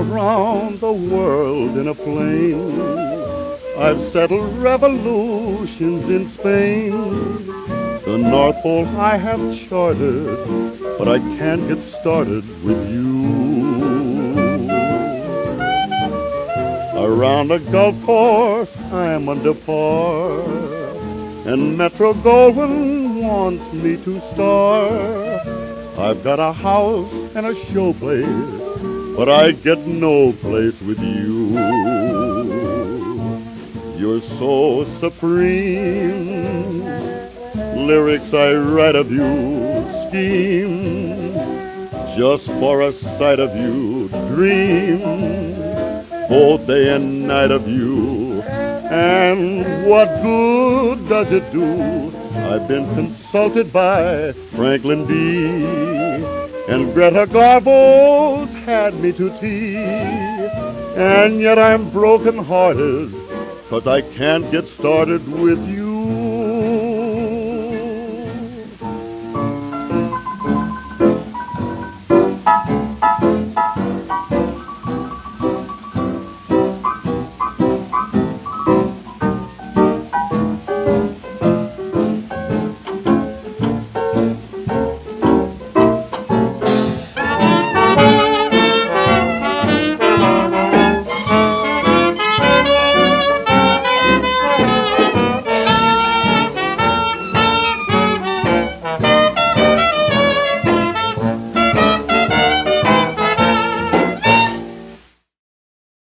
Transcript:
around the world in a plane. I've settled revolutions in Spain. The North Pole I have charted, but I can't get started with you. Around the golf course I'm under par, and Metro Goldwyn wants me to star. I've got a house and a show place, but I get no place with you. You're so supreme. Lyrics I write of you, scheme just for a sight of you, dream both day and night of you. And what good does it do? I've been consulted by Franklin D. and Greta Garbo's had me to tea. And yet I'm broken-hearted, 'cause I can't get started with you.